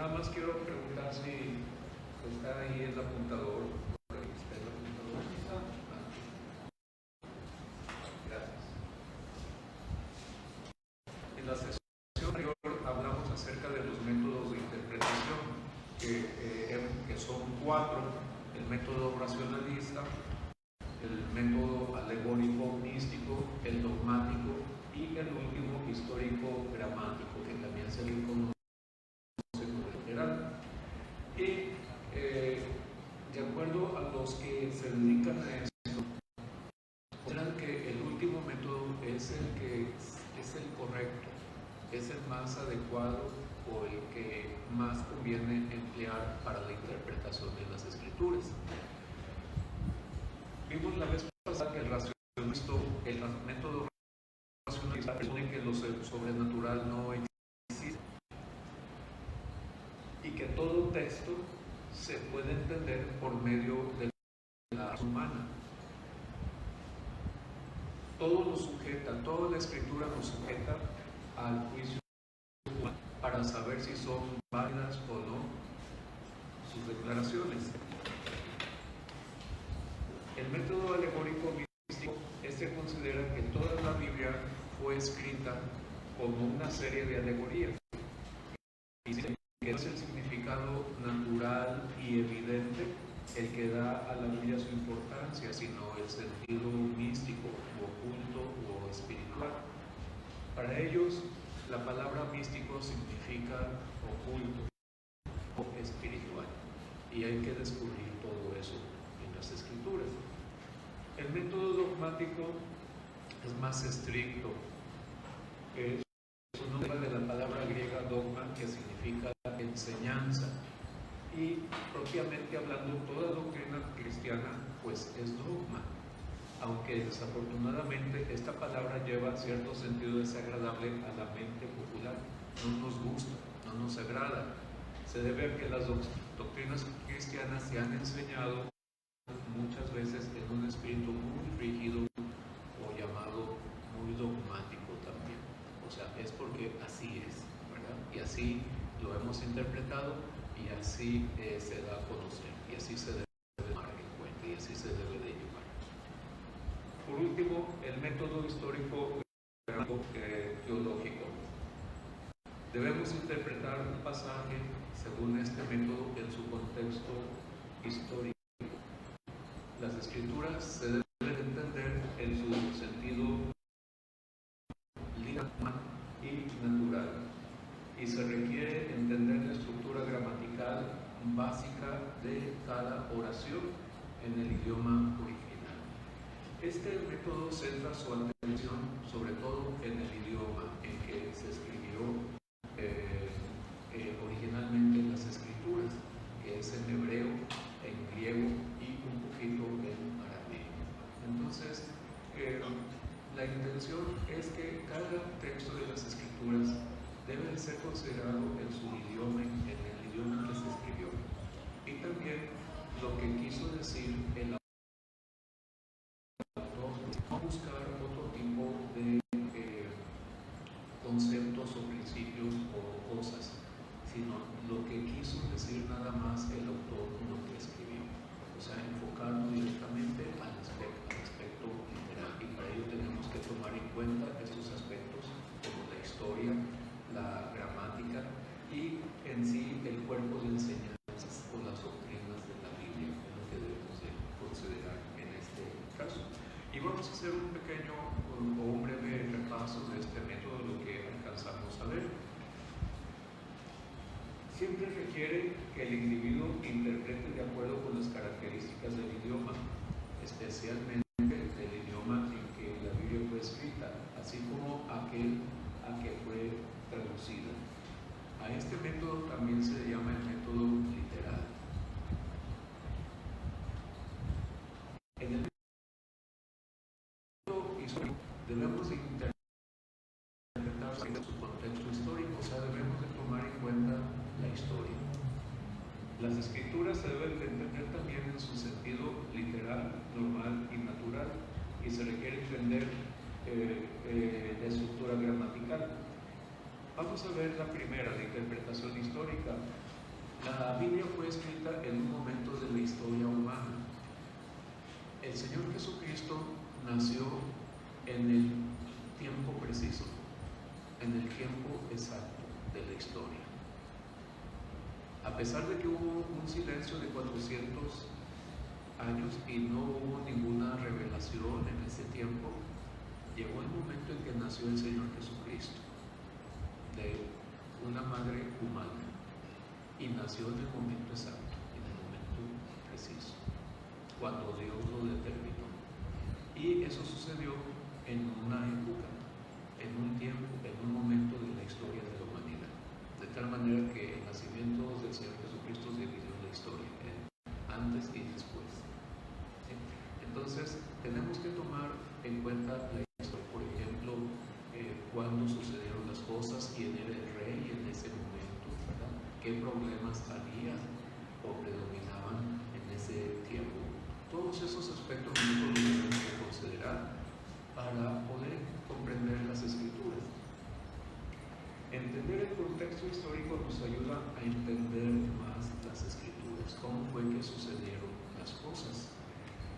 nada más quiero preguntar si está ahí el apuntador. Por ahí está el apuntador. Gracias. En la sesión anterior hablamos acerca de los métodos de interpretación, que son 4: el método racionalista, el método alegórico místico, el dogmático y el último histórico gramático, que también se le conoce como literal. Y de acuerdo a los que se dedican a esto, consideran que el último método es el que es el correcto, es el más adecuado o el que más conviene emplear para la interpretación de las escrituras. Vimos la vez pasada que el método racionalista presupone que lo sobrenatural no existe y que todo texto se puede entender por medio de la razón humana. Todo lo sujeta, toda la escritura nos sujeta al juicio humano para saber si son válidas o no sus declaraciones. El método alegórico místico se considera que toda la Biblia fue escrita como una serie de alegorías, y que no es el significado natural y evidente el que da a la Biblia su importancia, sino el sentido místico, o oculto o espiritual. Para ellos, la palabra místico significa oculto o espiritual, y hay que descubrir todo eso en las escrituras. El método dogmático es más estricto. Es un nombre de la palabra griega dogma, que significa enseñanza, y propiamente hablando, toda doctrina cristiana pues es dogma, aunque desafortunadamente esta palabra lleva cierto sentido desagradable a la mente popular. No nos gusta, no nos agrada. Se debe a que las doctrinas cristianas se han enseñado muchas veces en un espíritu muy rígido o llamado muy dogmático también. O sea, es porque así es, ¿verdad? Y así lo hemos interpretado, y así se da a conocer, y así se debe tomar en cuenta, y así se debe de llevar. Por último, el método histórico teológico. Debemos interpretar un pasaje según este método en su contexto histórico. Las escrituras se deben entender en su sentido literal y natural, y se requiere entender la estructura gramatical básica de cada oración en el idioma original. Este método centra su atención sobre todo en el idioma en que se escribió originalmente las escrituras, que es en hebreo, en griego y un poquito en arameo. Entonces, la intención es que cada texto de las escrituras debe de ser considerado en su idioma, en el idioma en que se escribió, y también lo que quiso decir el autor, no buscar otro tipo de conceptos o principios o cosas, sino lo que quiso decir nada más el autor lo que escribió. O sea, enfocarnos directamente al aspecto literal, y para ello tenemos que tomar en cuenta estos aspectos como la historia, la gramática y en sí el cuerpo de enseñanzas o las doctrinas de la Biblia, es lo que debemos de considerar en este caso. Y vamos a hacer un pequeño o un breve repaso de este método, lo que alcanzamos a ver. Siempre requiere que el individuo interprete de acuerdo con las características del idioma, especialmente del idioma en que la Biblia fue escrita, así como aquel a que fue traducida. A este método también se le llama el método literal. En el método histórico debemos interpretar en su contexto histórico, o sea, debemos de tomar en cuenta la historia. Las escrituras se deben de entender también en su sentido literal, normal y natural, y se requiere entender la estructura gramatical. Vamos a ver la primera, la interpretación histórica. La Biblia fue escrita en un momento de la historia humana. El Señor Jesucristo nació en el tiempo preciso, en el tiempo exacto de la historia. A pesar de que hubo un silencio de 400 años y no hubo ninguna revelación en ese tiempo, llegó el momento en que nació el Señor Jesucristo de una madre humana, y nació en el momento exacto, en el momento preciso, cuando Dios lo determinó. Y eso sucedió en una época, en un tiempo, en un momento de la historia de la humanidad, de tal manera que el nacimiento del Señor Jesucristo dividió la historia antes y después. ¿Sí? Entonces tenemos que tomar en cuenta la historia, por ejemplo, cuándo sucedieron las cosas, quién era el rey en ese momento, ¿verdad? Qué problemas había o predominaban en ese tiempo. Todos esos aspectos nosotros los tenemos que considerar para poder comprender las Escrituras. Entender el contexto histórico nos ayuda a entender más las Escrituras, cómo fue que sucedieron las cosas.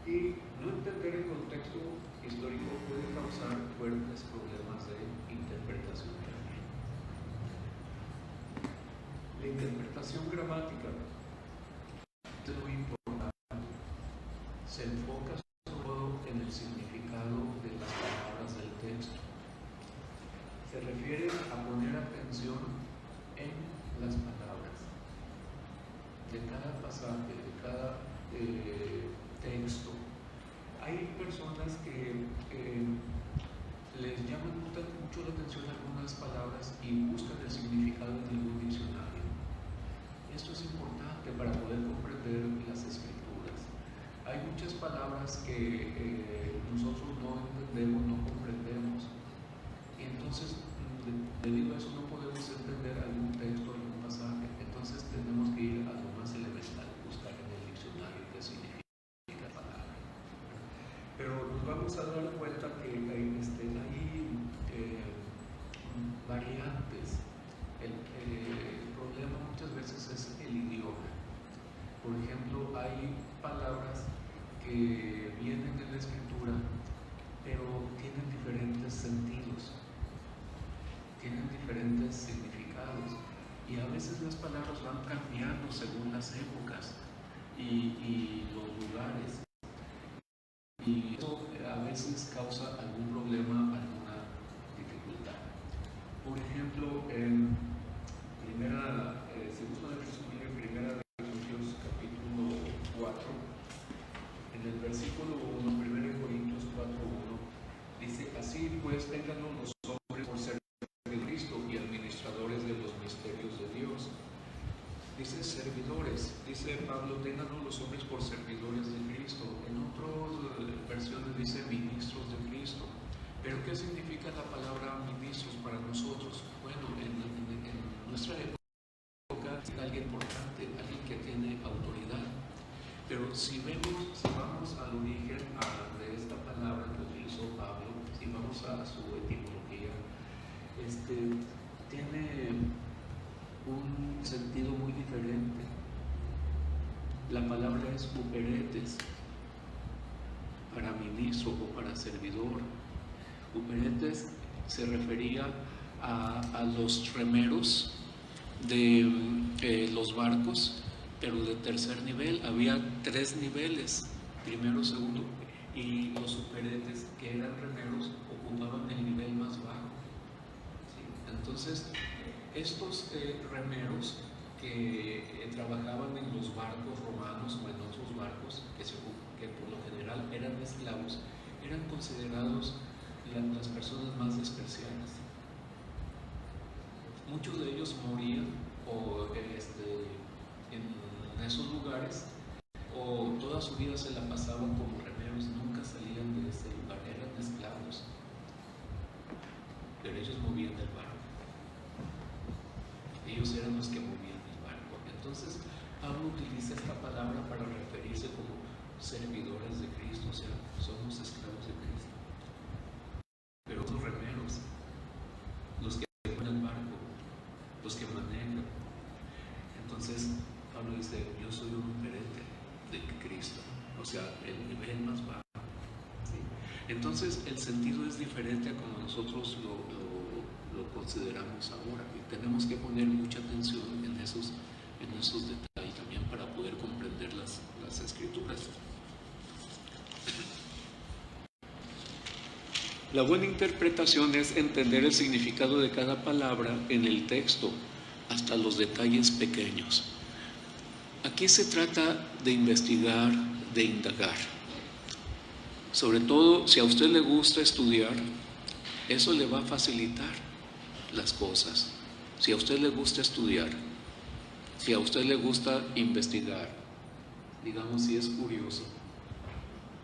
Y no entender el contexto histórico puede causar fuertes problemas de interpretación también. La interpretación gramática es muy importante. Se enfoca sobre todo en el significado de las palabras del texto. Se refiere a poner atención en las palabras de cada pasaje, de cada texto. Hay personas que les llaman mucho la atención algunas palabras y buscan el significado en algún diccionario. Esto es importante para poder comprender las Escrituras. Hay muchas palabras que nosotros no entendemos, no comprendemos, y entonces debido a eso no podemos entender algún texto, algún pasaje. Entonces tenemos que ir a lo más elemental, buscar en el diccionario qué significa la palabra. Pero nos vamos a dar cuenta que hay variantes. El problema muchas veces es el idioma. Por ejemplo, hay palabras que vienen de la Escritura, pero tienen diferentes sentidos, tienen diferentes significados, y a veces las palabras van cambiando según las épocas y los lugares, y eso a veces causa algún problema, alguna dificultad. Por ejemplo, en segunda de Primera de Corintios capítulo 4, en el versículo 1, 1 Corintios 4:1, dice: así pues, ténganlo los hombres por ser de Cristo y administradores de los misterios de Dios. Dice servidores, dice Pablo, ténganlo los hombres por servidores de Cristo. En otras versiones dice ministros de Cristo. Pero ¿qué significa la palabra ministros para nosotros? Bueno, en nuestra época es alguien importante, alguien que tiene autoridad. Pero si vamos al origen de esta palabra que utilizó Pablo, si vamos a su etimología, tiene un sentido muy diferente. La palabra es uperetes, para ministro o para servidor. Uperetes se refería a los remeros de los barcos, pero de tercer nivel. Había 3 niveles, primero, segundo, y los uperetes, que eran remeros, ocupaban el nivel más bajo. ¿Sí? Entonces, estos remeros que trabajaban en los barcos romanos o en otros barcos que por lo general eran esclavos, eran considerados las personas más despreciadas. Muchos de ellos morían en esos lugares, o toda su vida se la pasaban como remeros, nunca salían de ese lugar, eran esclavos, pero ellos movían el barco. Ellos eran los que movían el barco. Entonces Pablo utiliza esta palabra para referirse como servidores de Cristo, o sea, somos esclavos de Cristo. Pero los remeros, los que mueven el barco, los que manejan. Entonces Entonces el sentido es diferente a como nosotros lo consideramos ahora. Y tenemos que poner mucha atención en esos detalles también para poder comprender las escrituras. La buena interpretación es entender el significado de cada palabra en el texto, hasta los detalles pequeños. Aquí se trata de investigar, de indagar. Sobre todo, si a usted le gusta estudiar, eso le va a facilitar las cosas. Si a usted le gusta estudiar, si a usted le gusta investigar, digamos, si es curioso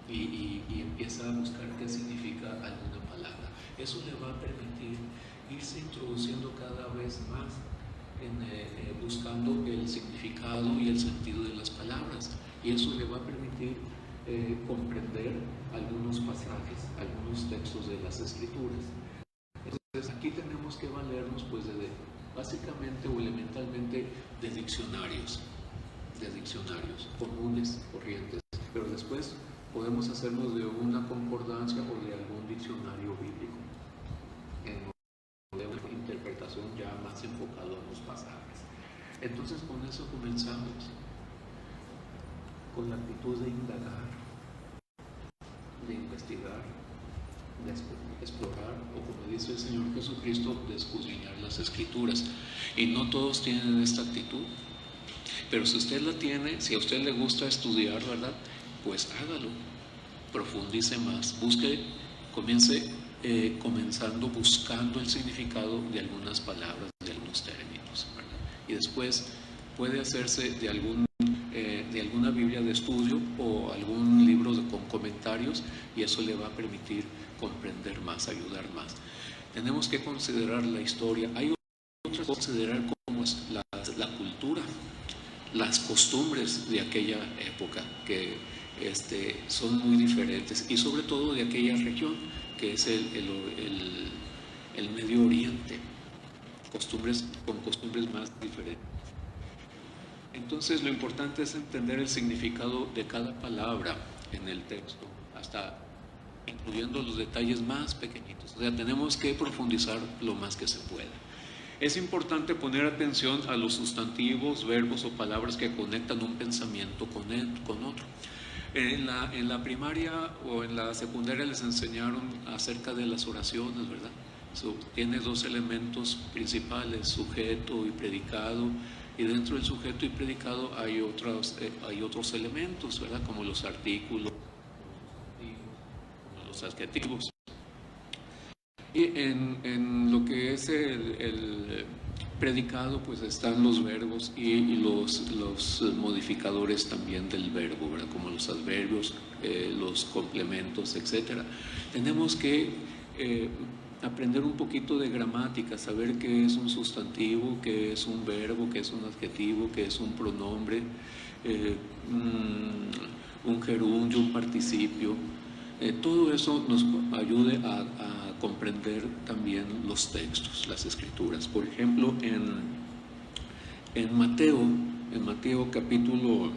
y empieza a buscar qué significa alguna palabra, eso le va a permitir irse introduciendo cada vez más buscando el significado y el sentido de las palabras, y eso le va a permitir comprender algunos pasajes, algunos textos de las escrituras. Entonces aquí tenemos que valernos pues básicamente o elementalmente de diccionarios comunes, corrientes, pero después podemos hacernos de una concordancia o de algún diccionario bíblico, de una interpretación ya más enfocada a los pasajes. Entonces con eso comenzamos, con la actitud de indagar, de investigar, de explorar, o como dice el Señor Jesucristo, de escudriñar las escrituras. Y no todos tienen esta actitud, pero si usted la tiene, si a usted le gusta estudiar, ¿verdad? Pues hágalo, profundice más, comience comenzando buscando el significado de algunas palabras, de algunos términos, ¿verdad? Y después puede hacerse de alguna Biblia de estudio o algún libro con comentarios, y eso le va a permitir comprender más, ayudar más. Tenemos que considerar la historia. Hay otras cosas que considerar, como es la cultura, las costumbres de aquella época, que son muy diferentes, y sobre todo de aquella región que es el Medio Oriente, con costumbres más diferentes. Entonces lo importante es entender el significado de cada palabra en el texto, hasta incluyendo los detalles más pequeñitos. O sea, tenemos que profundizar lo más que se pueda. Es importante poner atención a los sustantivos, verbos o palabras que conectan un pensamiento con otro. En la primaria o en la secundaria les enseñaron acerca de las oraciones, ¿verdad? Tiene dos elementos principales, sujeto y predicado, y dentro del sujeto y predicado hay otros elementos, ¿verdad? Como los artículos, como los adjetivos. Y en lo que es el predicado, pues están los verbos y los modificadores también del verbo, ¿verdad? Como los adverbios, los complementos, etc. Tenemos que aprender un poquito de gramática, saber qué es un sustantivo, qué es un verbo, qué es un adjetivo, qué es un pronombre, un gerundio, un participio. Todo eso nos ayude a comprender también los textos, las escrituras. Por ejemplo, en Mateo capítulo,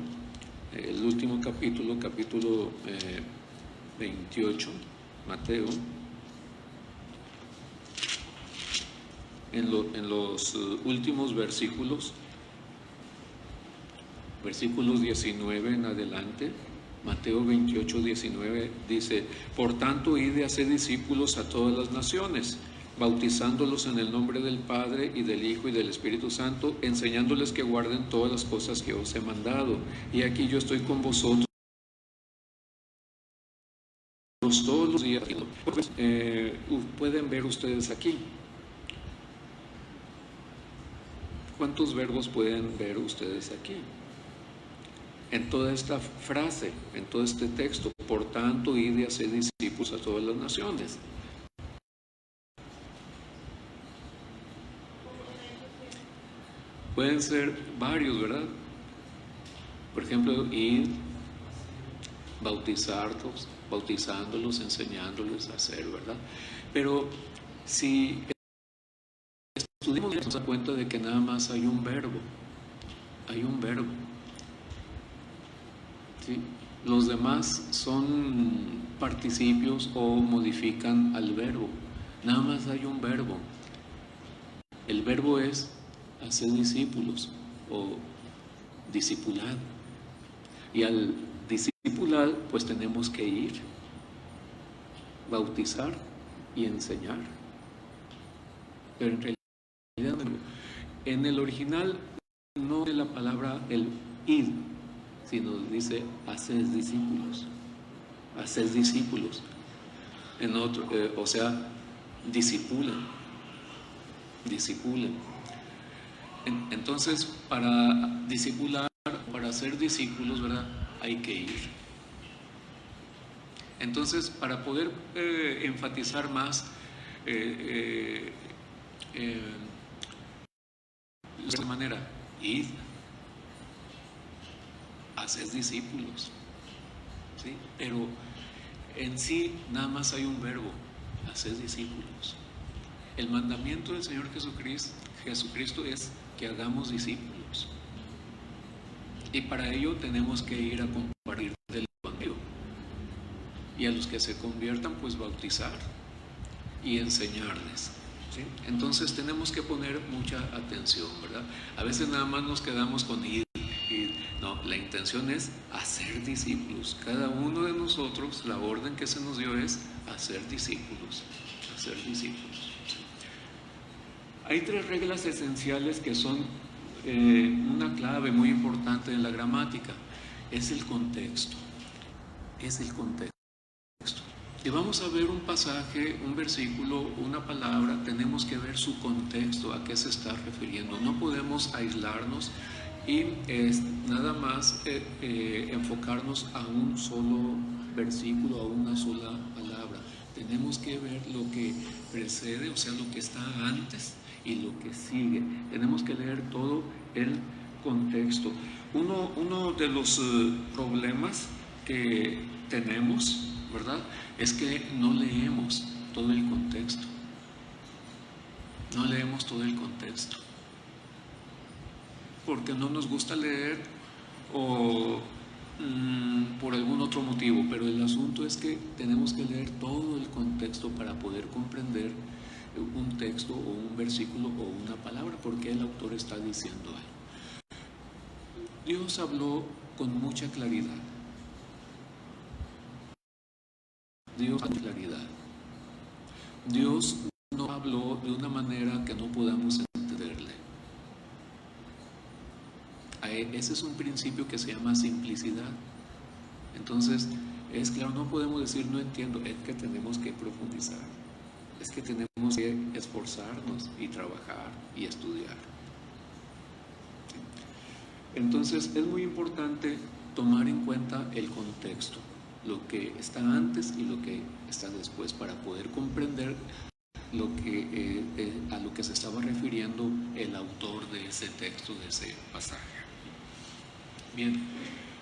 el último capítulo 28, Mateo, en los últimos versículos 19 en adelante, Mateo 28, 19 dice: por tanto, id y haced discípulos a todas las naciones, bautizándolos en el nombre del Padre y del Hijo y del Espíritu Santo, enseñándoles que guarden todas las cosas que os he mandado. Y aquí yo estoy con vosotros todos los días. Pues, pueden ver ustedes aquí. ¿Cuántos verbos pueden ver ustedes aquí? En toda esta frase, en todo este texto: por tanto, id y haced discípulos a todas las naciones. Pueden ser varios, ¿verdad? Por ejemplo, ir, bautizándolos, enseñándoles a hacer, ¿verdad? Pero si estudiamos, nos damos cuenta de que nada más hay un verbo. ¿Sí? Los demás son participios o modifican al verbo. Nada más hay un verbo. El verbo es hacer discípulos o discipular. Y al discipular, pues tenemos que ir, bautizar y enseñar. Pero en realidad, en el original no es la palabra el id, sino dice hacer discípulos. Hacer discípulos. En otro, o sea, discipulan. Entonces, para discipular, para ser discípulos, ¿verdad? Hay que ir. Entonces, para poder enfatizar más de esta manera, id, hacer discípulos, ¿sí? Pero en sí nada más hay un verbo, hacer discípulos. El mandamiento del Señor Jesucristo es que hagamos discípulos. Y para ello tenemos que ir a compartir del Evangelio. Y a los que se conviertan, pues bautizar y enseñarles, ¿sí? Entonces tenemos que poner mucha atención, ¿verdad? A veces nada más nos quedamos con ir. No, la intención es hacer discípulos. Cada uno de nosotros, la orden que se nos dio es hacer discípulos. Hacer discípulos. Hay 3 reglas esenciales que son una clave muy importante en la gramática. Es el contexto. Es el contexto. Y vamos a ver un pasaje, un versículo, una palabra, tenemos que ver su contexto, a qué se está refiriendo. No podemos aislarnos y nada más enfocarnos a un solo versículo, a una sola palabra. Tenemos que ver lo que precede, o sea, lo que está antes y lo que sigue. Tenemos que leer todo el contexto. Uno de los problemas que tenemos, ¿verdad?, es que no leemos todo el contexto. No leemos todo el contexto. Porque no nos gusta leer o por algún otro motivo, pero el asunto es que tenemos que leer todo el contexto para poder comprender un texto o un versículo o una palabra, porque el autor está diciendo algo. Dios habló con mucha claridad. Dios no habló de una manera que no podamos entenderle. Ese es un principio que se llama simplicidad. Entonces, es claro, no podemos decir no entiendo, es que tenemos que profundizar, es que tenemos que esforzarnos y trabajar y estudiar. Entonces, es muy importante tomar en cuenta el contexto, lo que está antes y lo que está después, para poder comprender a lo que se estaba refiriendo el autor de ese texto, de ese pasaje. Bien,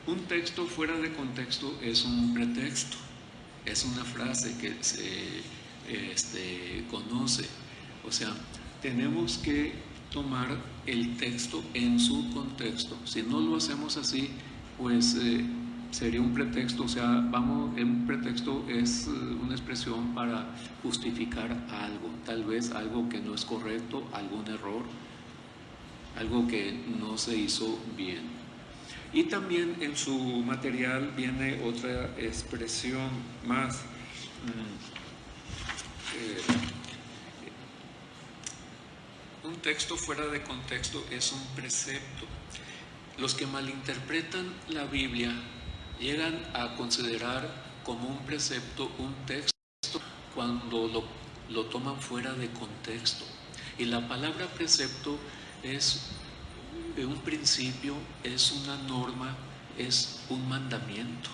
un texto fuera de contexto es un pretexto, es una frase que se conoce. O sea, tenemos que tomar el texto en su contexto. Si no lo hacemos así, pues sería un pretexto. O sea, un pretexto es una expresión para justificar algo, tal vez algo que no es correcto, algún error, algo que no se hizo bien. Y también en su material viene otra expresión más. Un texto fuera de contexto es un precepto. Los que malinterpretan la Biblia llegan a considerar como un precepto un texto cuando lo toman fuera de contexto. Y la palabra precepto es un principio, es una norma, es un mandamiento,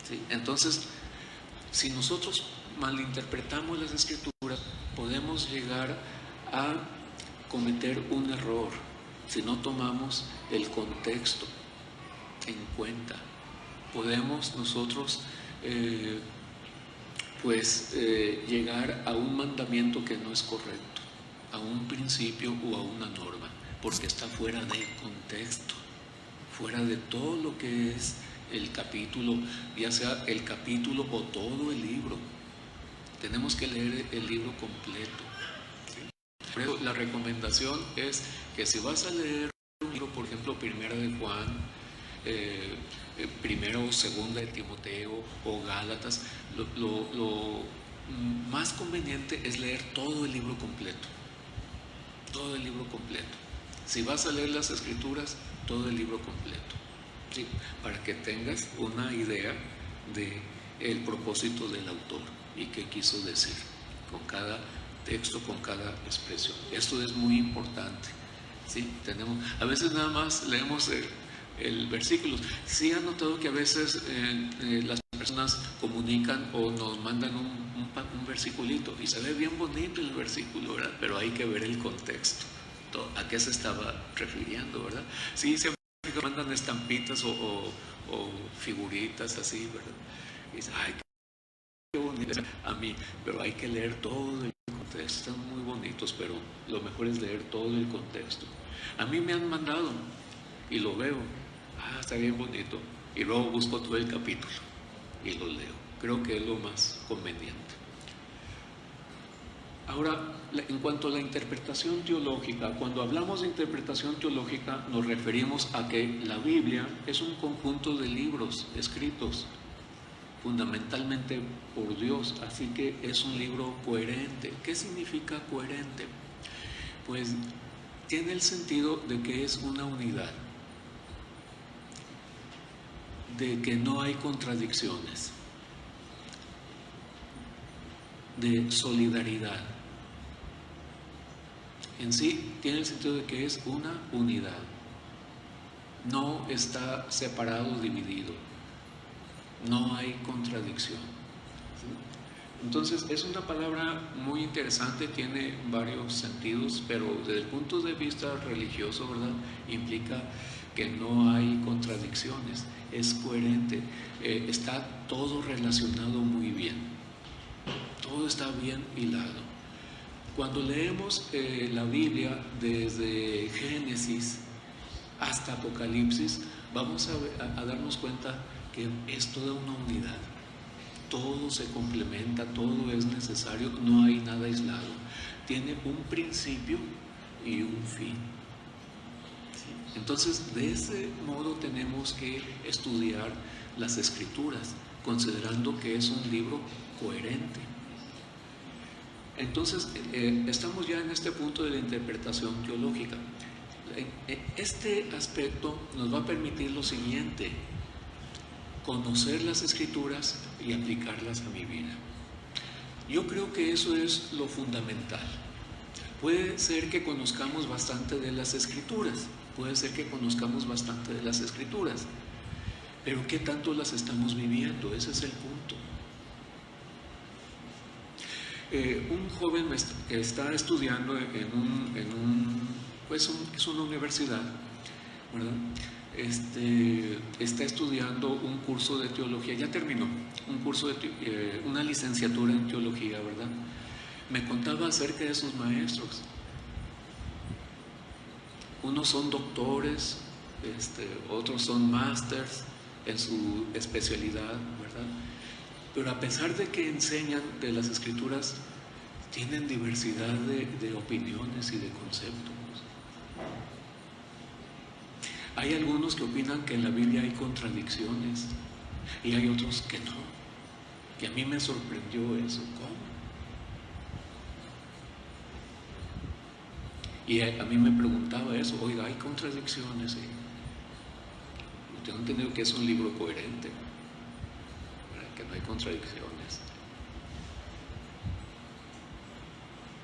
¿sí? Entonces, si nosotros malinterpretamos las Escrituras, podemos llegar a cometer un error si no tomamos el contexto en cuenta. Podemos nosotros llegar a un mandamiento que no es correcto, a un principio o a una norma, porque está fuera de contexto, fuera de todo lo que es el capítulo, ya sea el capítulo o todo el libro. Tenemos que leer el libro completo. Pero la recomendación es que si vas a leer un libro, por ejemplo, Primera de Juan, Primera o Segunda de Timoteo o Gálatas, lo más conveniente es leer todo el libro completo. Todo el libro completo. Si vas a leer las Escrituras, todo el libro completo. ¿Sí? Para que tengas una idea del propósito del autor y qué quiso decir con cada texto, con cada expresión. Esto es muy importante. ¿Sí? A veces nada más leemos el versículo. Sí han notado que a veces las personas comunican o nos mandan un versiculito y se ve bien bonito el versículo, ¿verdad? Pero hay que ver el contexto. ¿A qué se estaba refiriendo, verdad? Sí, siempre mandan estampitas o figuritas así, ¿verdad? Y dice, ay, qué bonito a mí, pero hay que leer todo el contexto. Están muy bonitos, pero lo mejor es leer todo el contexto. A mí me han mandado y lo veo, está bien bonito, y luego busco todo el capítulo y lo leo. Creo que es lo más conveniente. Ahora, en cuanto a la interpretación teológica, cuando hablamos de interpretación teológica nos referimos a que la Biblia es un conjunto de libros escritos fundamentalmente por Dios, así que es un libro coherente. ¿Qué significa coherente? Pues tiene el sentido de que es una unidad, de que no hay contradicciones, de solidaridad. En sí tiene el sentido de que es una unidad, no está separado, dividido, no hay contradicción. Entonces es una palabra muy interesante, tiene varios sentidos, pero desde el punto de vista religioso, ¿verdad?, implica que no hay contradicciones, es coherente, está todo relacionado muy bien, todo está bien hilado. Cuando leemos la Biblia desde Génesis hasta Apocalipsis, vamos a darnos cuenta que es toda una unidad. Todo se complementa, todo es necesario, no hay nada aislado. Tiene un principio y un fin. Entonces, de ese modo tenemos que estudiar las Escrituras, considerando que es un libro coherente. Entonces, estamos ya en este punto de la interpretación teológica. Este aspecto nos va a permitir lo siguiente: conocer las Escrituras y aplicarlas a mi vida. Yo creo que eso es lo fundamental. Puede ser que conozcamos bastante de las Escrituras, pero ¿qué tanto las estamos viviendo? Ese es el punto. Un joven que está estudiando es una universidad, ¿verdad? Está estudiando un curso de teología, ya terminó, una licenciatura en teología, ¿verdad? Me contaba acerca de sus maestros. Unos son doctores, otros son másters en su especialidad, ¿verdad? Pero a pesar de que enseñan de las Escrituras, tienen diversidad de opiniones y de conceptos. Hay algunos que opinan que en la Biblia hay contradicciones y hay otros que no. Que a mí me sorprendió eso. ¿Cómo? Y a mí me preguntaba eso. Oiga, hay contradicciones. Tengo entendido que es un libro coherente, que no hay contradicciones,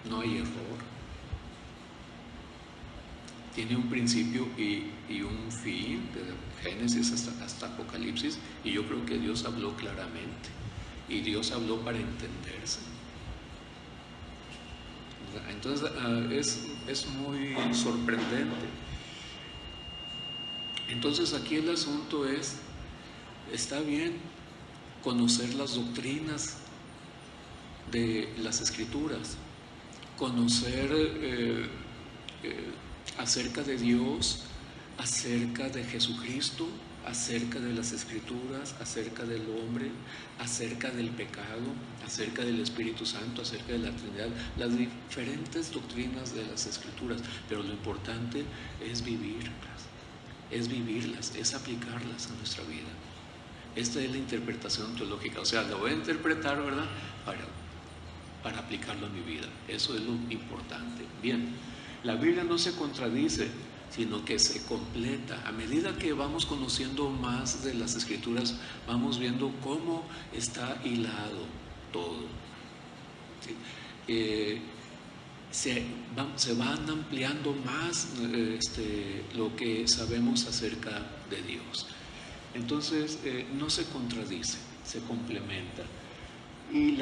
no hay error, tiene un principio y un fin, desde Génesis hasta Apocalipsis, y yo creo que Dios habló claramente, y Dios habló para entenderse. Entonces es muy sorprendente. Entonces aquí el asunto es, está bien conocer las doctrinas de las Escrituras, conocer acerca de Dios, acerca de Jesucristo, acerca de las Escrituras, acerca del hombre, acerca del pecado, acerca del Espíritu Santo, acerca de la Trinidad, las diferentes doctrinas de las Escrituras, pero lo importante es vivirlas, es aplicarlas a nuestra vida. Esta es la interpretación teológica, o sea, la voy a interpretar, ¿verdad?, para aplicarlo a mi vida. Eso es lo importante. Bien, la Biblia no se contradice, sino que se completa. A medida que vamos conociendo más de las Escrituras, vamos viendo cómo está hilado todo. ¿Sí? Se van ampliando más lo que sabemos acerca de Dios. Entonces, no se contradice, se complementa. Y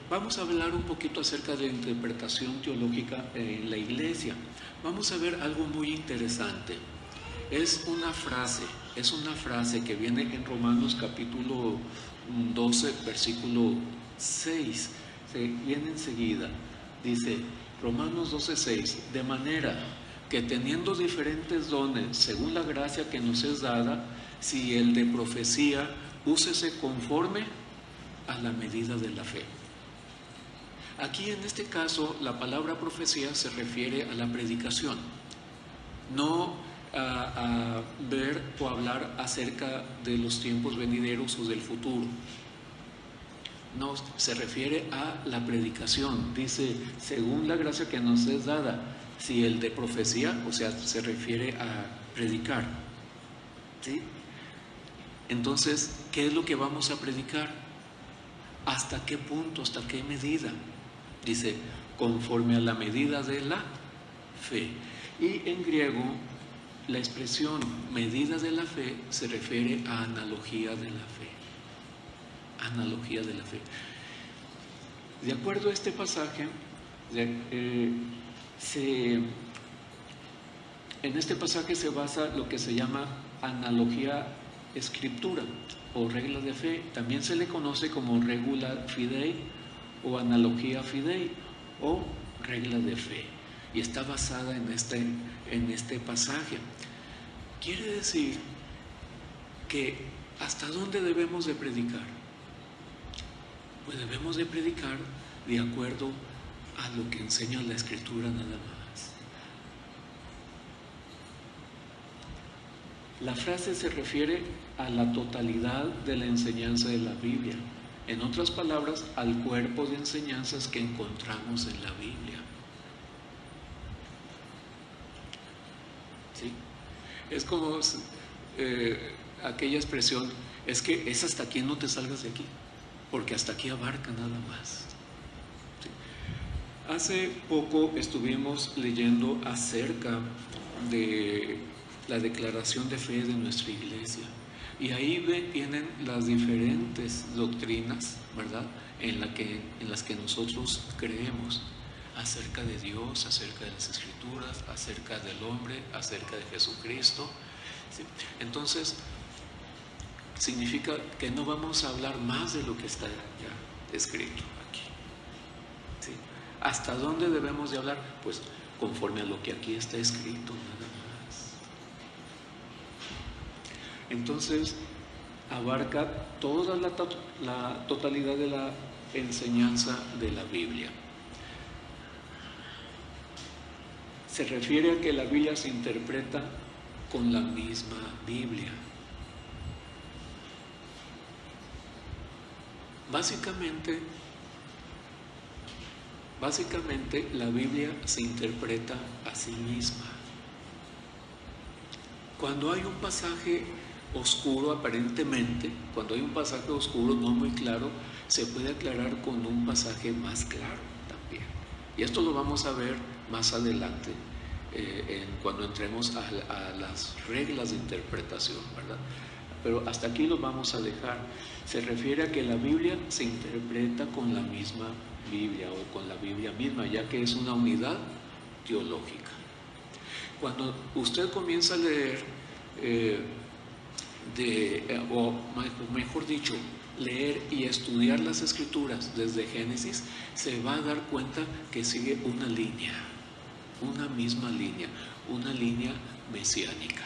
vamos a hablar un poquito acerca de la interpretación teológica en la iglesia. Vamos a ver algo muy interesante. Es una frase que viene en Romanos capítulo 12, versículo 6. Viene enseguida. Dice, Romanos 12, 6, de manera que teniendo diferentes dones, según la gracia que nos es dada, si el de profecía, úsese conforme a la medida de la fe. Aquí en este caso la palabra profecía se refiere a la predicación, no a ver o hablar acerca de los tiempos venideros o del futuro. No, se refiere a la predicación. Dice, según la gracia que nos es dada, si el de profecía, o sea, se refiere a predicar. ¿Sí? Entonces, ¿qué es lo que vamos a predicar? ¿Hasta qué punto? ¿Hasta qué medida? Dice, conforme a la medida de la fe. Y en griego, la expresión medida de la fe se refiere a analogía de la fe. Analogía de la fe. De acuerdo a este pasaje, en este pasaje se basa lo que se llama analogía escritura o regla de fe. También se le conoce como regula fidei o analogía fidei o regla de fe, y está basada en este pasaje. Quiere decir que ¿hasta dónde debemos de predicar? Pues debemos de predicar de acuerdo a lo que enseña la Escritura nada más. La frase se refiere a la totalidad de la enseñanza de la Biblia. En otras palabras, al cuerpo de enseñanzas que encontramos en la Biblia. ¿Sí? Es como aquella expresión, es que es hasta aquí, no te salgas de aquí, porque hasta aquí abarca nada más. ¿Sí? Hace poco estuvimos leyendo acerca de la declaración de fe de nuestra iglesia. Y ahí vienen las diferentes doctrinas, ¿verdad?, en las que nosotros creemos acerca de Dios, acerca de las Escrituras, acerca del hombre, acerca de Jesucristo. ¿Sí? Entonces, significa que no vamos a hablar más de lo que está ya escrito aquí. ¿Sí? ¿Hasta dónde debemos de hablar? Pues conforme a lo que aquí está escrito, nada más. Entonces, abarca toda la totalidad de la enseñanza de la Biblia. Se refiere a que la Biblia se interpreta con la misma Biblia. Básicamente la Biblia se interpreta a sí misma. Cuando hay un pasaje oscuro aparentemente, cuando hay un pasaje oscuro no muy claro, se puede aclarar con un pasaje más claro también. Y esto lo vamos a ver más adelante, cuando entremos a las reglas de interpretación, ¿verdad? Pero hasta aquí lo vamos a dejar. Se refiere a que la Biblia se interpreta con la misma Biblia o con la Biblia misma, ya que es una unidad teológica. Cuando usted comienza a leer, o mejor dicho, leer y estudiar las Escrituras desde Génesis, se va a dar cuenta que sigue una línea, una misma línea, una línea mesiánica.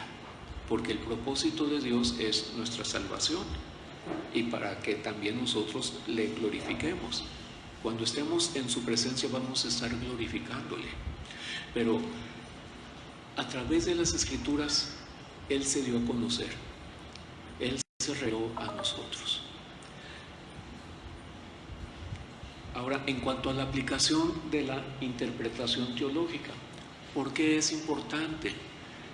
porque el propósito de Dios es nuestra salvación y para que también nosotros le glorifiquemos. Cuando estemos en su presencia vamos a estar glorificándole, pero a través de las Escrituras Él se dio a conocer, Él se reveló a nosotros. Ahora, en cuanto a la aplicación de la interpretación teológica, ¿por qué es importante?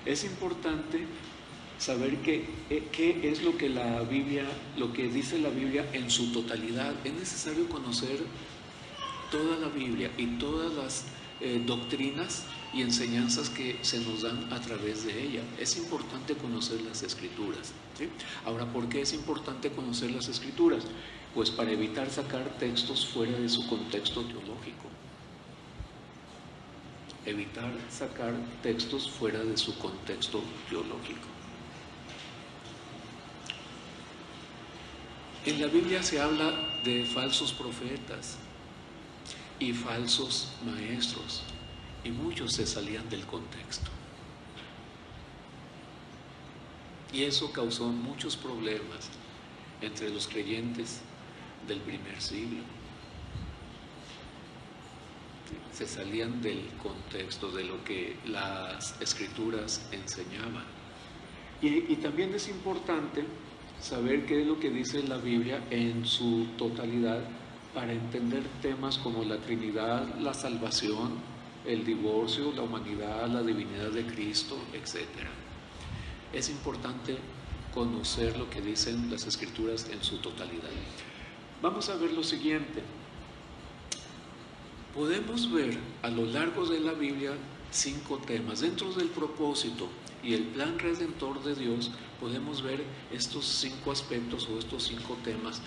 Es importante saber qué es lo que la Biblia, lo que dice la Biblia en su totalidad. Es necesario conocer toda la Biblia y todas las doctrinas y enseñanzas que se nos dan a través de ella. Es importante conocer las Escrituras, ¿sí? Ahora, ¿por qué es importante conocer las Escrituras? Pues para evitar sacar textos fuera de su contexto teológico. Evitar sacar textos fuera de su contexto teológico. En la Biblia se habla de falsos profetas y falsos maestros, y muchos se salían del contexto. Y eso causó muchos problemas entre los creyentes del primer siglo. Se salían del contexto de lo que las Escrituras enseñaban. Y también es importante saber qué es lo que dice la Biblia en su totalidad para entender temas como la Trinidad, la salvación, el divorcio, la humanidad, la divinidad de Cristo, etc. Es importante conocer lo que dicen las Escrituras en su totalidad. Vamos a ver lo siguiente. Podemos ver a lo largo de la Biblia 5 temas. Dentro del propósito y el plan redentor de Dios, podemos ver estos 5 aspectos o estos 5 temas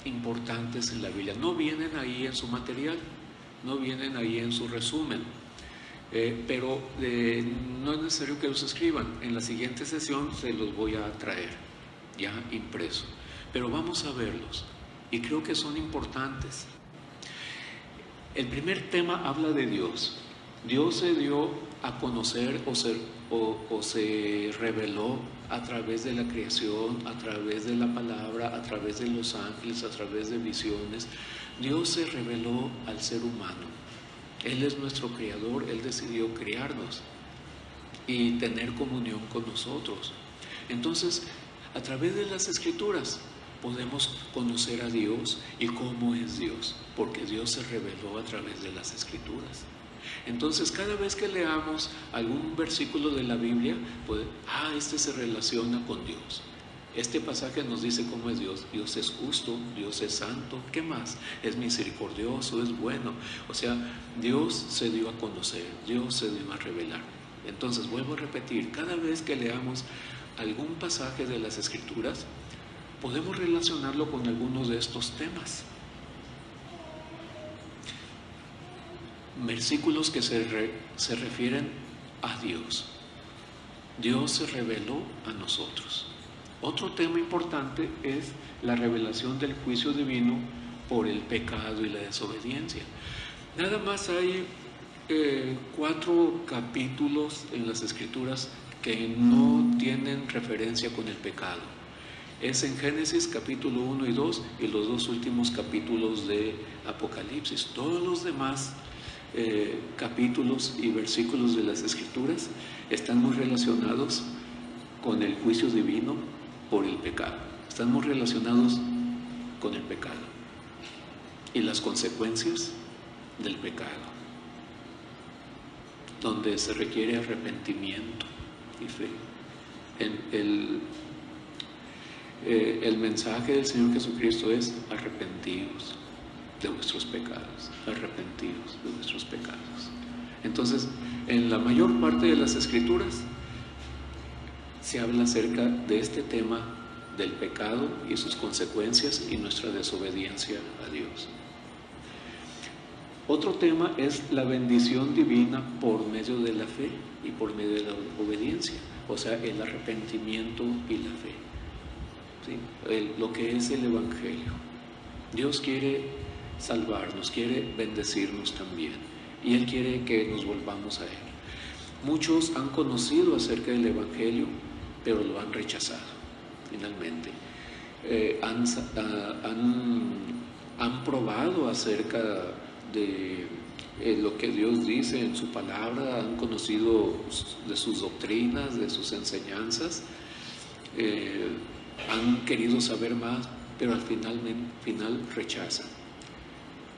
importantes en la Biblia. No vienen ahí en su material, no vienen ahí en su resumen, pero no es necesario que los escriban. En la siguiente sesión se los voy a traer ya impreso, pero vamos a verlos y creo que son importantes. El primer tema habla de Dios. Dios se dio a conocer o se reveló a través de la creación, a través de la palabra, a través de los ángeles, a través de visiones. Dios se reveló al ser humano. Él es nuestro creador, Él decidió crearnos y tener comunión con nosotros. Entonces, a través de las Escrituras podemos conocer a Dios y cómo es Dios, porque Dios se reveló a través de las Escrituras. Entonces, cada vez que leamos algún versículo de la Biblia, pues, este se relaciona con Dios. Este pasaje nos dice cómo es Dios. Dios es justo, Dios es santo. ¿Qué más? Es misericordioso, es bueno. O sea, Dios se dio a conocer, Dios se dio a revelar. Entonces, vuelvo a repetir, cada vez que leamos algún pasaje de las Escrituras, podemos relacionarlo con algunos de estos temas. Versículos que se refieren a Dios. Dios se reveló a nosotros. Otro tema importante es la revelación del juicio divino por el pecado y la desobediencia. Nada más hay 4 capítulos en las Escrituras que no tienen referencia con el pecado. Es en Génesis capítulo 1 y 2 y los 2 últimos capítulos de Apocalipsis. Todos los demás capítulos y versículos de las Escrituras están muy relacionados con el juicio divino por el pecado. Están muy relacionados con el pecado y las consecuencias del pecado, donde se requiere arrepentimiento y fe. El mensaje del Señor Jesucristo es: arrepentidos de vuestros pecados, arrepentidos de vuestros pecados. Entonces, en la mayor parte de las Escrituras se habla acerca de este tema del pecado y sus consecuencias y nuestra desobediencia a Dios. Otro tema es la bendición divina por medio de la fe y por medio de la obediencia, o sea, el arrepentimiento y la fe. ¿Sí? Lo que es el Evangelio. Dios quiere salvarnos, quiere bendecirnos también, y Él quiere que nos volvamos a Él. Muchos han conocido acerca del Evangelio, pero lo han rechazado, finalmente. Han probado acerca de lo que Dios dice en su palabra, han conocido de sus doctrinas, de sus enseñanzas, han querido saber más, pero al final rechazan.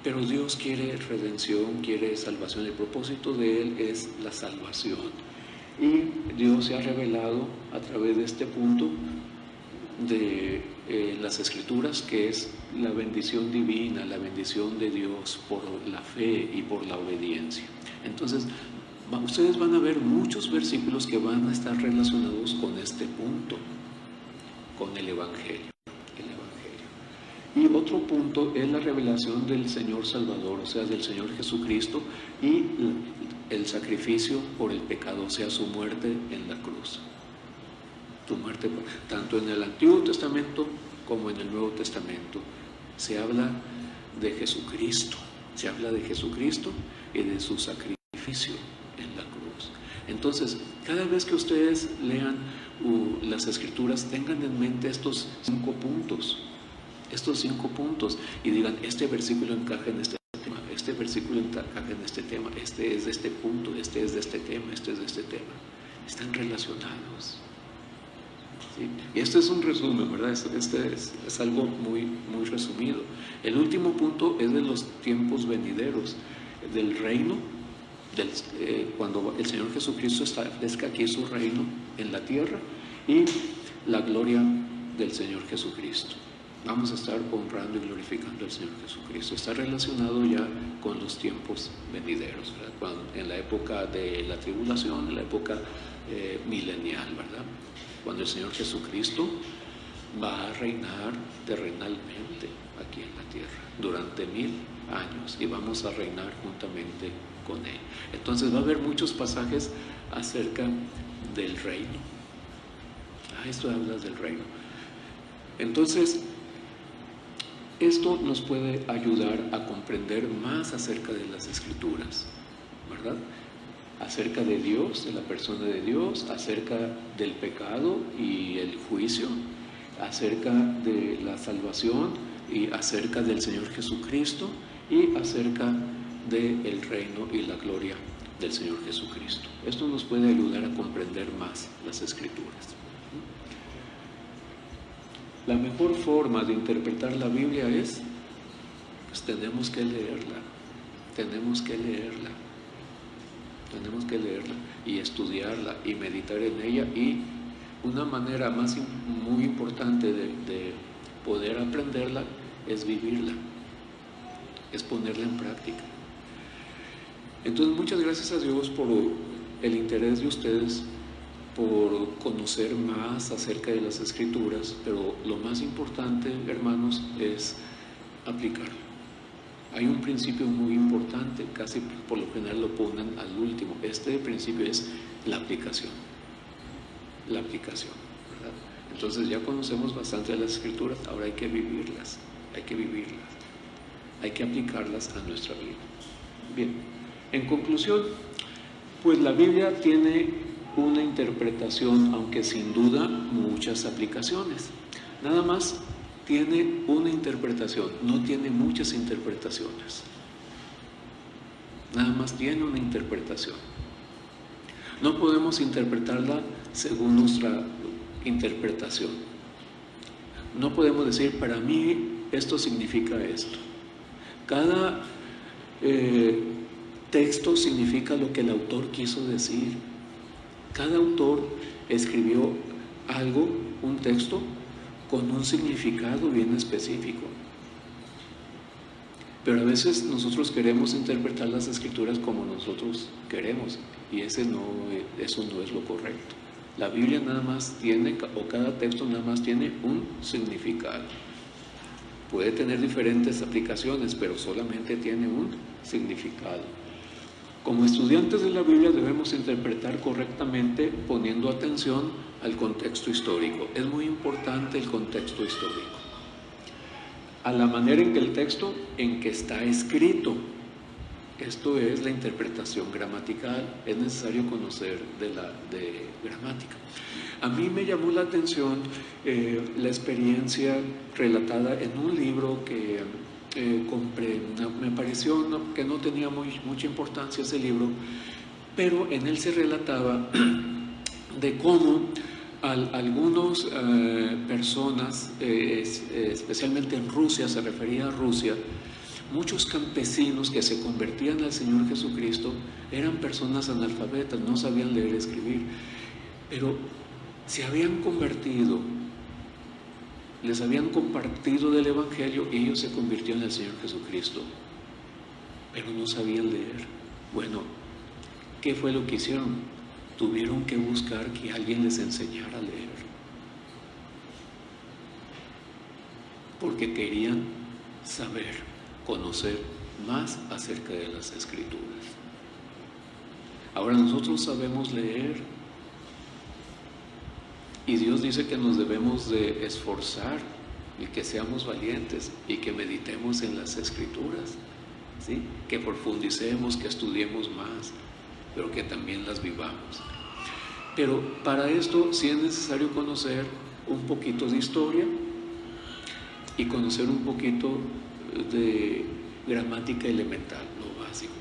Pero Dios quiere redención, quiere salvación. El propósito de Él es la salvación. Y Dios se ha revelado a través de este punto de las Escrituras, que es la bendición divina, la bendición de Dios por la fe y por la obediencia. Entonces, ustedes van a ver muchos versículos que van a estar relacionados con este punto, con el Evangelio. Y otro punto es la revelación del Señor Salvador, o sea, del Señor Jesucristo, y el sacrificio por el pecado, o sea, su muerte en la cruz. Su muerte, tanto en el Antiguo Testamento como en el Nuevo Testamento, se habla de Jesucristo, y de su sacrificio en la cruz. Entonces, cada vez que ustedes lean las Escrituras, tengan en mente estos 5 puntos, y digan, este versículo encaja en este tema, este versículo encaja en este tema, este es de este punto, este es de este tema, este es de este tema. Están relacionados. ¿Sí? Y esto es un resumen, ¿verdad? Este es algo muy, muy resumido. El último punto es de los tiempos venideros, del reino, cuando el Señor Jesucristo establezca aquí su reino en la tierra, y la gloria del Señor Jesucristo. Vamos a estar honrando y glorificando al Señor Jesucristo. Está relacionado ya con los tiempos venideros, ¿verdad? En la época de la tribulación, en la época milenial, ¿verdad? Cuando el Señor Jesucristo va a reinar terrenalmente aquí en la tierra durante 1000 años, y vamos a reinar juntamente con Él. Entonces va a haber muchos pasajes acerca del reino. Esto habla del reino. Entonces, esto nos puede ayudar a comprender más acerca de las Escrituras, ¿verdad? Acerca de Dios, de la persona de Dios, acerca del pecado y el juicio, acerca de la salvación y acerca del Señor Jesucristo, y acerca del reino y la gloria del Señor Jesucristo. Esto nos puede ayudar a comprender más las Escrituras. La mejor forma de interpretar la Biblia es, pues tenemos que leerla y estudiarla y meditar en ella, y una manera muy importante de poder aprenderla es vivirla, es ponerla en práctica. Entonces, muchas gracias a Dios por el interés de ustedes por conocer más acerca de las Escrituras, pero lo más importante, hermanos, es aplicarlo. Hay un principio muy importante, casi por lo general lo ponen al último. Este principio es la aplicación, ¿verdad? Entonces ya conocemos bastante de las Escrituras, ahora hay que vivirlas, hay que aplicarlas a nuestra vida. Bien, en conclusión, pues la Biblia tiene una interpretación, aunque sin duda muchas aplicaciones. Nada más tiene una interpretación, no tiene muchas interpretaciones. Nada más tiene una interpretación. No podemos interpretarla según nuestra interpretación. No podemos decir, para mí esto significa esto. Cada texto significa lo que el autor quiso decir. Cada autor escribió algo, un texto, con un significado bien específico. Pero a veces nosotros queremos interpretar las Escrituras como nosotros queremos, y eso no es lo correcto. La Biblia nada más tiene, o cada texto nada más tiene un significado. Puede tener diferentes aplicaciones, pero solamente tiene un significado. Como estudiantes de la Biblia debemos interpretar correctamente poniendo atención al contexto histórico. Es muy importante el contexto histórico. A la manera en que el texto en que está escrito Esto es la interpretación gramatical, es necesario conocer de gramática. A mí me llamó la atención la experiencia relatada en un libro que compré. Me pareció que no tenía mucha importancia ese libro, pero en él se relataba de cómo algunas personas, especialmente en Rusia, se refería a Rusia, muchos campesinos que se convertían al Señor Jesucristo eran personas analfabetas, no sabían leer y escribir, pero se habían convertido, les habían compartido del Evangelio y ellos se convirtieron al Señor Jesucristo, pero no sabían leer. Bueno, ¿qué fue lo que hicieron? Tuvieron que buscar que alguien les enseñara a leer, porque querían saber, conocer más acerca de las Escrituras. Ahora nosotros sabemos leer y Dios dice que nos debemos de esforzar y que seamos valientes y que meditemos en las Escrituras, ¿sí? Que profundicemos, que estudiemos más, pero que también las vivamos. Pero para esto sí es necesario conocer un poquito de historia y conocer un poquito de gramática elemental, lo básico,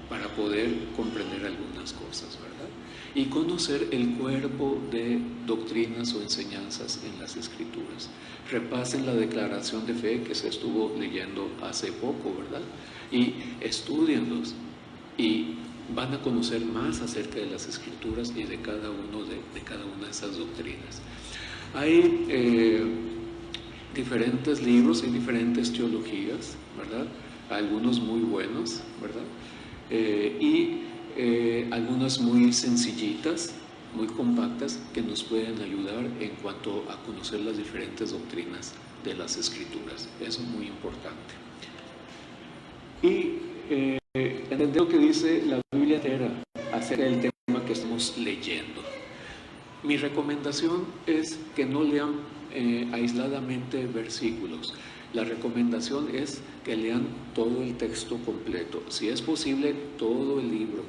para poder comprender algunas cosas, ¿verdad? Y conocer el cuerpo de doctrinas o enseñanzas en las Escrituras. Repasen la declaración de fe que se estuvo leyendo hace poco, ¿verdad? Y estúdienlos y van a conocer más acerca de las Escrituras y de cada una de esas doctrinas. Hay diferentes libros y diferentes teologías, ¿verdad? Algunos muy buenos, ¿verdad? Y algunas muy sencillitas, muy compactas, que nos pueden ayudar en cuanto a conocer las diferentes doctrinas de las Escrituras. Eso es muy importante. Y entender lo que dice la Biblia entera acerca del tema que estamos leyendo. Mi recomendación es que no lean aisladamente versículos. La recomendación es que lean todo el texto completo, si es posible todo el libro.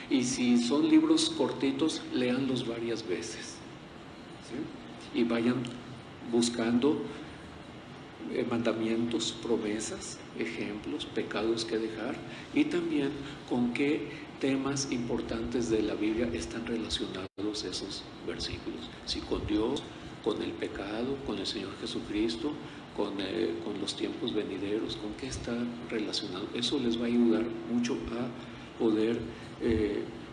Y si son libros cortitos, léanlos varias veces, ¿sí? Y vayan buscando mandamientos, promesas, ejemplos, pecados que dejar, y también con qué temas importantes de la Biblia están relacionados esos versículos. Si con Dios, con el pecado, con el Señor Jesucristo, con los tiempos venideros, con qué está relacionado. Eso les va a ayudar mucho a poder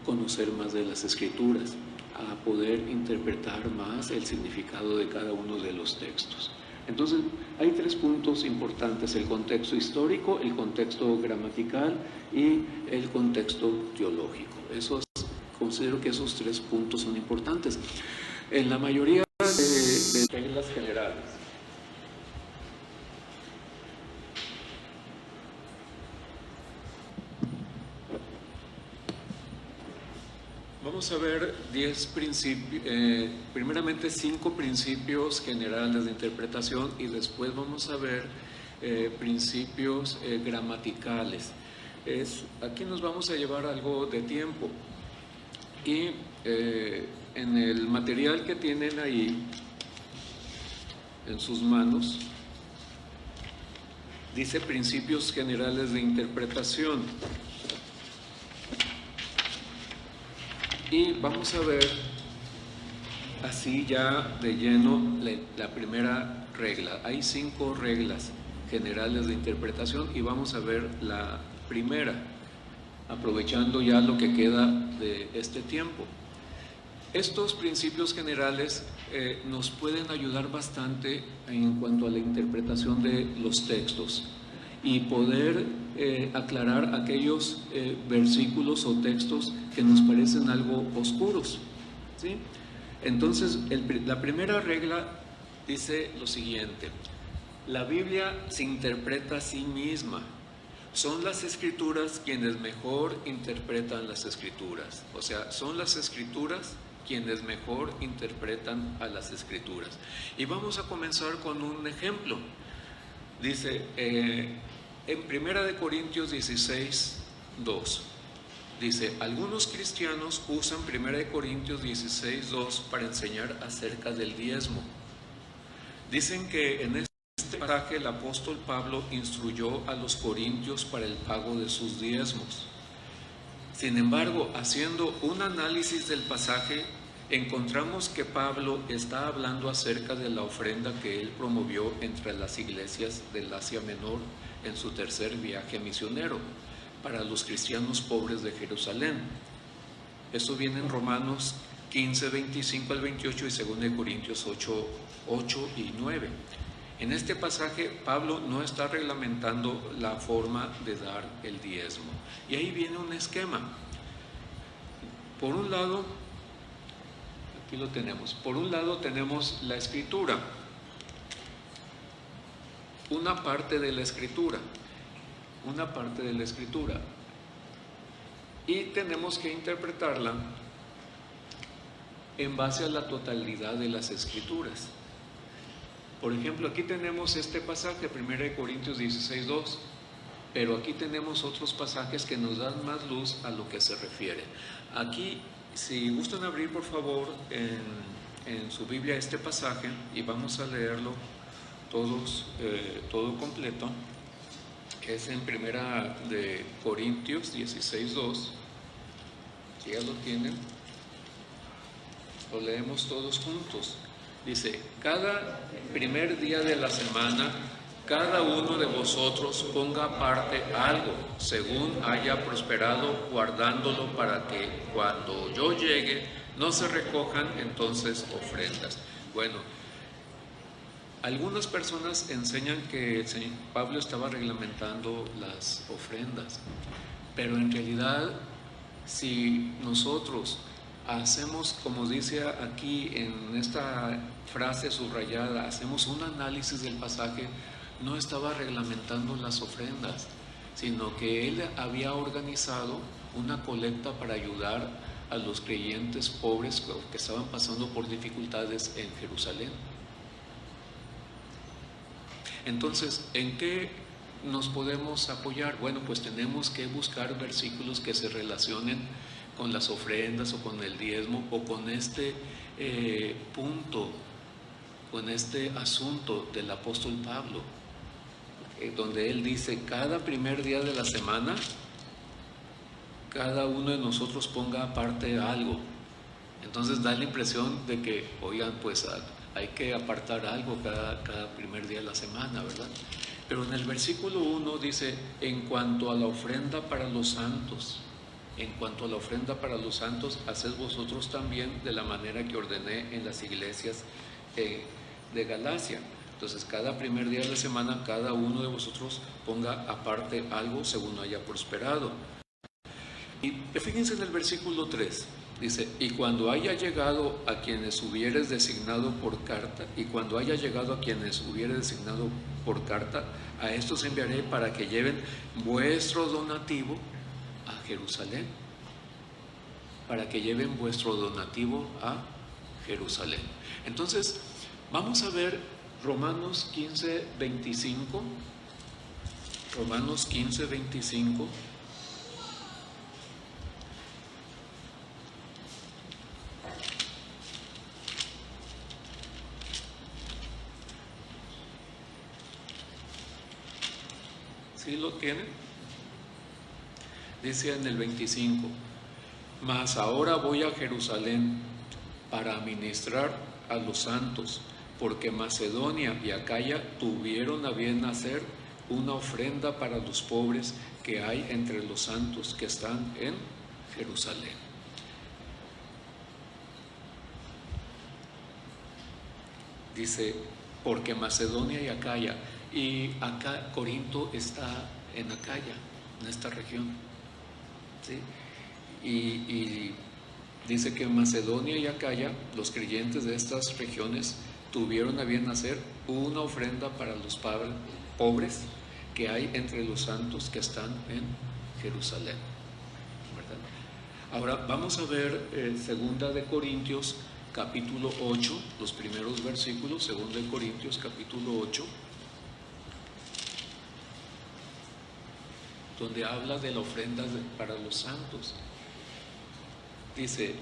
conocer más de las Escrituras, a poder interpretar más el significado de cada uno de los textos. Entonces, hay 3 puntos importantes: el contexto histórico, el contexto gramatical y el contexto teológico. Considero que esos 3 puntos son importantes. En la mayoría de reglas generales, vamos a ver 10 principios, primeramente 5 principios generales de interpretación, y después vamos a ver principios gramaticales. Aquí nos vamos a llevar algo de tiempo, y en el material que tienen ahí en sus manos dice principios generales de interpretación. Y vamos a ver así ya de lleno la primera regla. Hay 5 reglas generales de interpretación y vamos a ver la primera, aprovechando ya lo que queda de este tiempo. Estos principios generales nos pueden ayudar bastante en cuanto a la interpretación de los textos y poder aclarar aquellos versículos o textos que nos parecen algo oscuros, ¿sí? Entonces, la primera regla dice lo siguiente: la Biblia se interpreta a sí misma. Son las Escrituras quienes mejor interpretan las Escrituras. O sea, son las Escrituras quienes mejor interpretan a las Escrituras. Y vamos a comenzar con un ejemplo. Dice, en 1 Corintios 16, 2. Dice, algunos cristianos usan 1 Corintios 16, 2 para enseñar acerca del diezmo. Dicen que en este pasaje el apóstol Pablo instruyó a los corintios para el pago de sus diezmos. Sin embargo, haciendo un análisis del pasaje, encontramos que Pablo está hablando acerca de la ofrenda que él promovió entre las iglesias del Asia Menor en su tercer viaje misionero para los cristianos pobres de Jerusalén. Esto viene en Romanos 15, 25 al 28 y 2 Corintios 8, 8 y 9. En este pasaje Pablo no está reglamentando la forma de dar el diezmo. Y ahí viene un esquema. Por un lado, aquí lo tenemos. Por un lado tenemos la escritura, una parte de la escritura, y tenemos que interpretarla en base a la totalidad de las escrituras. Por ejemplo, aquí tenemos este pasaje, 1 Corintios 16, 2, pero aquí tenemos otros pasajes que nos dan más luz a lo que se refiere. Aquí, si gustan abrir por favor en su Biblia este pasaje, y vamos a leerlo todo completo. Es en 1 Corintios 16, 2. Si ya lo tienen, lo leemos todos juntos. Dice, cada primer día de la semana, cada uno de vosotros ponga aparte algo, según haya prosperado, guardándolo para que cuando yo llegue no se recojan entonces ofrendas. Bueno, algunas personas enseñan que Pablo estaba reglamentando las ofrendas, pero en realidad, si nosotros hacemos, como dice aquí en esta frase subrayada, hacemos un análisis del pasaje, no estaba reglamentando las ofrendas, sino que él había organizado una colecta para ayudar a los creyentes pobres que estaban pasando por dificultades en Jerusalén. Entonces, ¿en qué nos podemos apoyar? Bueno, pues tenemos que buscar versículos que se relacionen con las ofrendas o con el diezmo o con este punto, con este asunto del apóstol Pablo, donde él dice, cada primer día de la semana, cada uno de nosotros ponga aparte algo. Entonces da la impresión de que, oigan, pues hay que apartar algo cada primer día de la semana, ¿verdad? Pero en el versículo 1 dice, en cuanto a la ofrenda para los santos, haced vosotros también de la manera que ordené en las iglesias de Galacia. Entonces, cada primer día de la semana, cada uno de vosotros ponga aparte algo según haya prosperado. Y fíjense en el versículo 3. Dice, y cuando haya llegado a quienes hubieres designado por carta, a estos enviaré para que lleven vuestro donativo a Jerusalén. Entonces, vamos a ver Romanos 15, 25. Romanos 15, 25. ¿Sí lo tienen? Dice en el 25, mas ahora voy a Jerusalén para ministrar a los santos, porque Macedonia y Acaya tuvieron a bien hacer una ofrenda para los pobres que hay entre los santos que están en Jerusalén. Dice, porque Macedonia y Acaya, y acá Corinto está en Acaya, en esta región, ¿sí? Y dice que Macedonia y Acaya, los creyentes de estas regiones, tuvieron a bien hacer una ofrenda para los pobres que hay entre los santos que están en Jerusalén, ¿verdad? Ahora vamos a ver 2 Corintios capítulo 8, los primeros versículos, 2 Corintios capítulo 8. donde habla de la ofrenda para los santos. Dice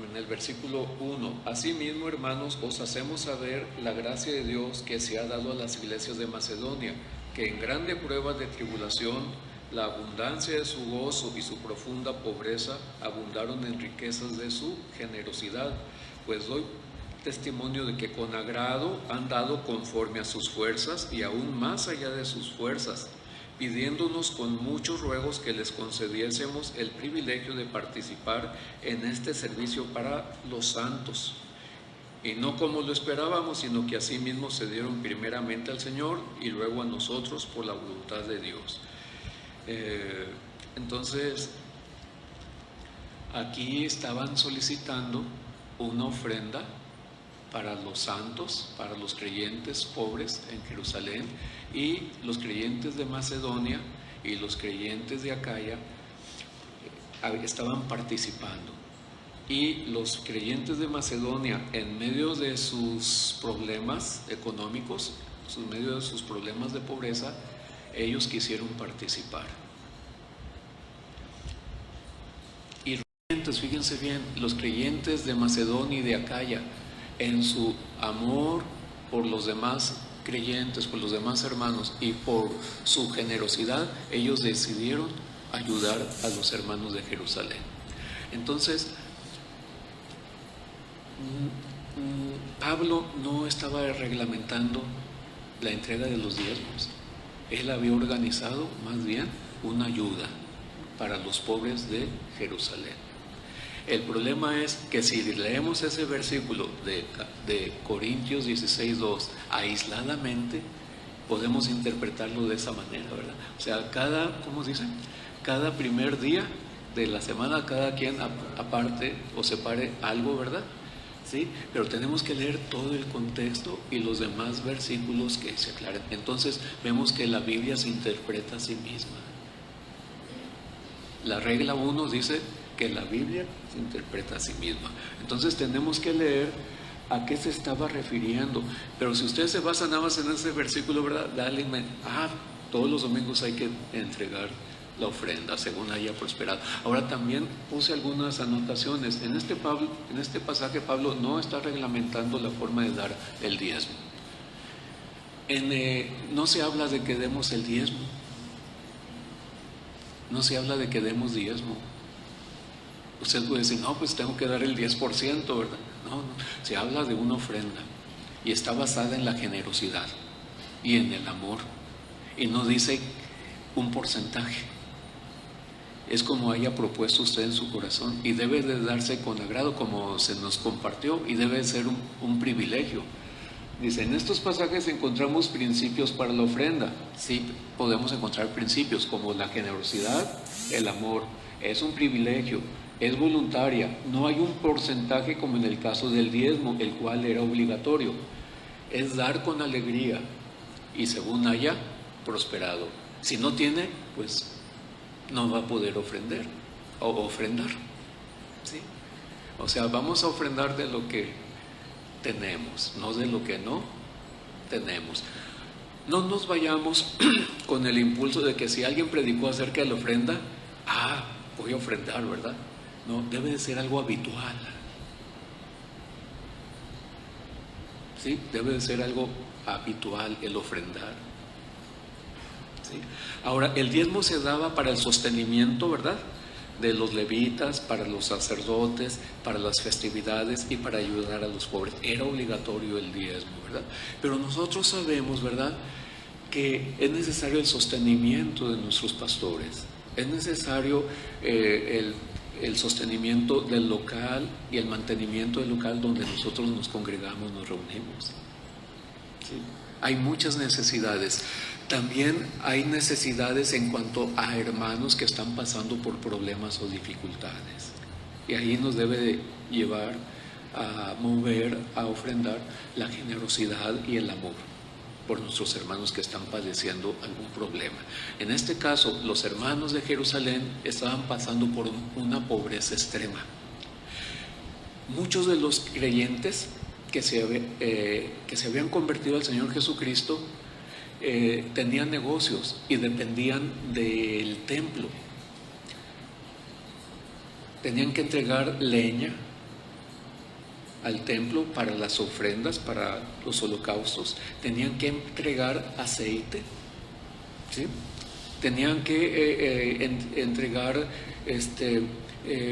en el versículo 1: asimismo, hermanos, os hacemos saber la gracia de Dios que se ha dado a las iglesias de Macedonia, que en grande prueba de tribulación, la abundancia de su gozo y su profunda pobreza abundaron en riquezas de su generosidad. Pues doy testimonio de que con agrado han dado conforme a sus fuerzas y aún más allá de sus fuerzas, pidiéndonos con muchos ruegos que les concediésemos el privilegio de participar en este servicio para los santos. Y no como lo esperábamos, sino que asimismo se dieron primeramente al Señor y luego a nosotros por la voluntad de Dios. Entonces, aquí estaban solicitando una ofrenda para los santos, para los creyentes pobres en Jerusalén, y los creyentes de Macedonia y los creyentes de Acaya estaban participando. Y los creyentes de Macedonia, en medio de sus problemas económicos, en medio de sus problemas de pobreza, ellos quisieron participar. Y fíjense bien, los creyentes de Macedonia y de Acaya, en su amor por los demás creyentes, por los demás hermanos y por su generosidad, ellos decidieron ayudar a los hermanos de Jerusalén. Entonces, Pablo no estaba reglamentando la entrega de los diezmos. Él había organizado más bien una ayuda para los pobres de Jerusalén. El problema es que si leemos ese versículo de Corintios 16:2 aisladamente, podemos interpretarlo de esa manera, ¿verdad? O sea, ¿cómo dicen? Cada primer día de la semana, cada quien aparte o separe algo, ¿verdad? ¿Sí? Pero tenemos que leer todo el contexto y los demás versículos que se aclaren. Entonces vemos que la Biblia se interpreta a sí misma. La regla 1 dice que la Biblia se interpreta a sí misma. Entonces tenemos que leer a qué se estaba refiriendo. Pero si ustedes se basan nada más en ese versículo, ¿verdad? Todos los domingos hay que entregar la ofrenda según haya prosperado. Ahora también puse algunas anotaciones. En este pasaje Pablo no está reglamentando la forma de dar el diezmo. No se habla de que demos el diezmo. No se habla de que demos diezmo. Usted puede decir, no, pues tengo que dar el 10%, ¿verdad? No, se habla de una ofrenda y está basada en la generosidad y en el amor, y no dice un porcentaje. Es como haya propuesto usted en su corazón, y debe de darse con agrado, como se nos compartió, y debe ser un privilegio. Dice, en estos pasajes encontramos principios para la ofrenda. Sí, podemos encontrar principios como la generosidad, el amor. Es un privilegio, es voluntaria, no hay un porcentaje como en el caso del diezmo, el cual era obligatorio. Es dar con alegría y según haya prosperado. Si no tiene, pues no va a poder ofrendar. ¿Sí? O sea, vamos a ofrendar de lo que tenemos, no de lo que no tenemos. No nos vayamos con el impulso de que si alguien predicó acerca de la ofrenda, voy a ofrendar, ¿verdad? No, debe de ser algo habitual. ¿Sí? Debe de ser algo habitual el ofrendar. ¿Sí? Ahora, el diezmo se daba para el sostenimiento, ¿verdad?, de los levitas, para los sacerdotes, para las festividades y para ayudar a los pobres. Era obligatorio el diezmo, ¿verdad? Pero nosotros sabemos, ¿verdad?, que es necesario el sostenimiento de nuestros pastores. Es necesario el sostenimiento del local y el mantenimiento del local donde nosotros nos congregamos, nos reunimos. ¿Sí? Hay muchas necesidades. También hay necesidades en cuanto a hermanos que están pasando por problemas o dificultades. Y ahí nos debe de llevar a mover, a ofrendar la generosidad y el amor por nuestros hermanos que están padeciendo algún problema. En este caso, los hermanos de Jerusalén estaban pasando por una pobreza extrema. Muchos de los creyentes que se habían convertido al Señor Jesucristo tenían negocios y dependían del templo. Tenían que entregar leña al templo para las ofrendas, para los holocaustos. Tenían que entregar aceite, ¿sí? Tenían que entregar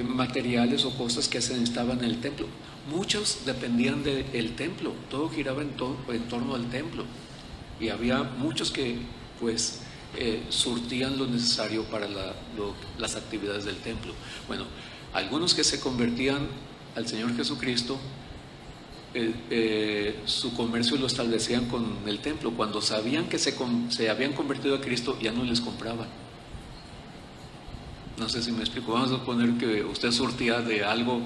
materiales o cosas que se necesitaban en el templo. Muchos dependían del templo, todo giraba en torno al templo, y había muchos que pues surtían lo necesario para las actividades del templo. Bueno, algunos que se convertían al Señor Jesucristo, su comercio lo establecían con el templo. Cuando sabían que se habían convertido a Cristo, ya no les compraban. No sé si me explico. Vamos a suponer que usted surtía de algo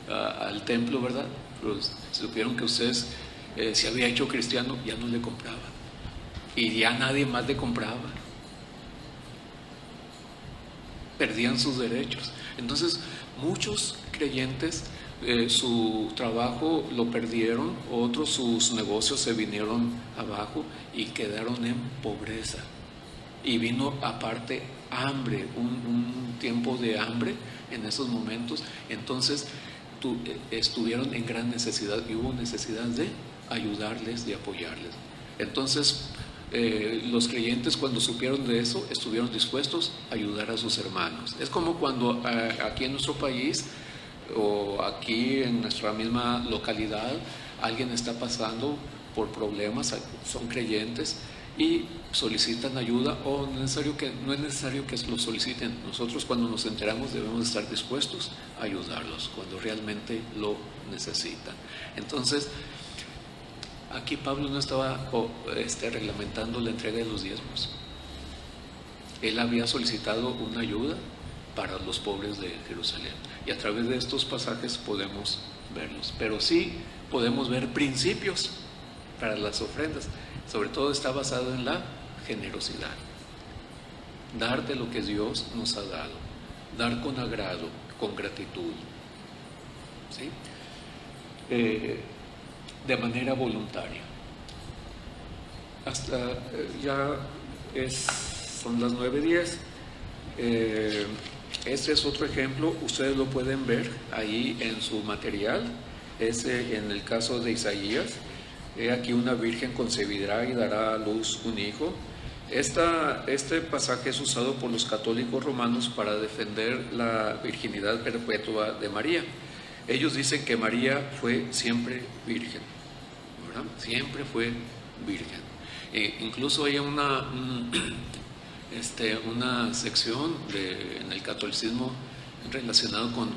al templo, ¿verdad? Pero supieron que usted se había hecho cristiano, ya no le compraban, y ya nadie más le compraba. Perdían sus derechos. Entonces muchos creyentes su trabajo lo perdieron, otros sus negocios se vinieron abajo y quedaron en pobreza. Y vino aparte hambre, un tiempo de hambre en esos momentos. Entonces estuvieron en gran necesidad y hubo necesidad de ayudarles, de apoyarles. Entonces los creyentes, cuando supieron de eso, estuvieron dispuestos a ayudar a sus hermanos. Es como cuando aquí en nuestro país o aquí en nuestra misma localidad alguien está pasando por problemas, son creyentes y solicitan ayuda, o no es necesario que lo soliciten. Nosotros, cuando nos enteramos, debemos estar dispuestos a ayudarlos cuando realmente lo necesitan. Entonces, aquí Pablo no estaba reglamentando la entrega de los diezmos. Él había solicitado una ayuda para los pobres de Jerusalén, y a través de estos pasajes podemos verlos. Pero sí podemos ver principios para las ofrendas. Sobre todo está basado en la generosidad. Dar de lo que Dios nos ha dado, dar con agrado, con gratitud, ¿sí? De manera voluntaria. Hasta son las 9:10. Este es otro ejemplo, ustedes lo pueden ver ahí en su material. En el caso de Isaías. He aquí una virgen concebirá y dará a luz un hijo. Este pasaje es usado por los católicos romanos para defender la virginidad perpetua de María. Ellos dicen que María fue siempre virgen, ¿verdad? Siempre fue virgen. Incluso hay una sección en el catolicismo relacionado con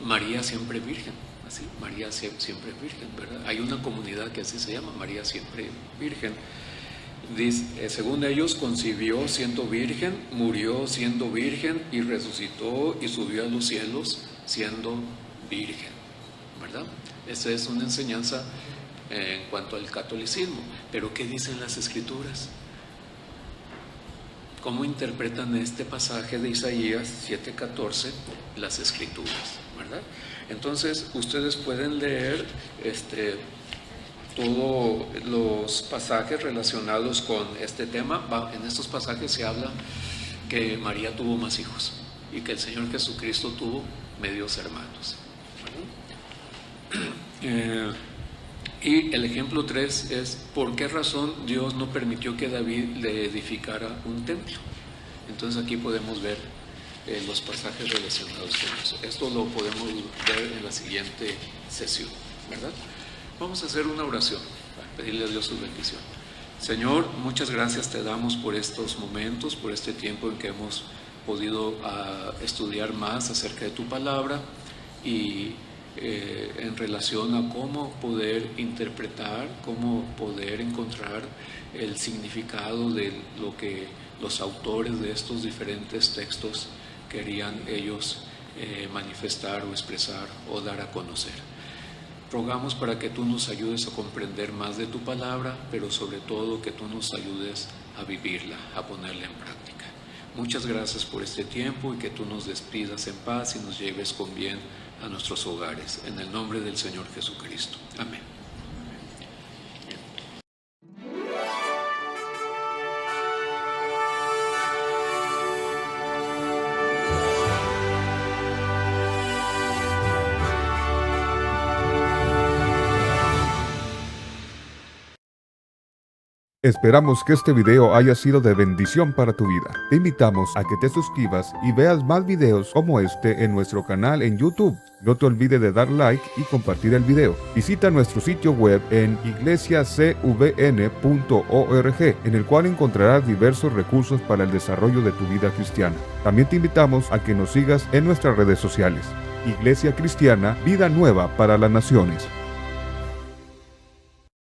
María siempre virgen. Así, María siempre virgen, ¿verdad? Hay una comunidad que así se llama, María siempre virgen. Dice, según ellos, concibió siendo virgen, murió siendo virgen y resucitó y subió a los cielos siendo virgen, ¿verdad? Esa es una enseñanza en cuanto al catolicismo. Pero ¿qué dicen las Escrituras? ¿Cómo interpretan este pasaje de Isaías 7:14 las Escrituras, ¿verdad? Entonces ustedes pueden leer todos los pasajes relacionados con este tema. En estos pasajes se habla que María tuvo más hijos y que el Señor Jesucristo tuvo medios hermanos, ¿verdad? Y el ejemplo 3 es ¿por qué razón Dios no permitió que David le edificara un templo? Entonces aquí podemos ver los pasajes relacionados con eso. Esto lo podemos ver en la siguiente sesión, ¿verdad? Vamos a hacer una oración para pedirle a Dios su bendición. Señor, muchas gracias te damos por estos momentos, por este tiempo en que hemos podido estudiar más acerca de tu palabra y en relación a cómo poder interpretar, cómo poder encontrar el significado de lo que los autores de estos diferentes textos querían ellos manifestar o expresar o dar a conocer. Rogamos para que tú nos ayudes a comprender más de tu palabra, pero sobre todo que tú nos ayudes a vivirla, a ponerla en práctica. Muchas gracias por este tiempo y que tú nos despidas en paz y nos lleves con bien a nuestros hogares. En el nombre del Señor Jesucristo. Amén. Esperamos que este video haya sido de bendición para tu vida. Te invitamos a que te suscribas y veas más videos como este en nuestro canal en YouTube. No te olvides de dar like y compartir el video. Visita nuestro sitio web en iglesiacvn.org, en el cual encontrarás diversos recursos para el desarrollo de tu vida cristiana. También te invitamos a que nos sigas en nuestras redes sociales. Iglesia Cristiana, vida nueva para las naciones.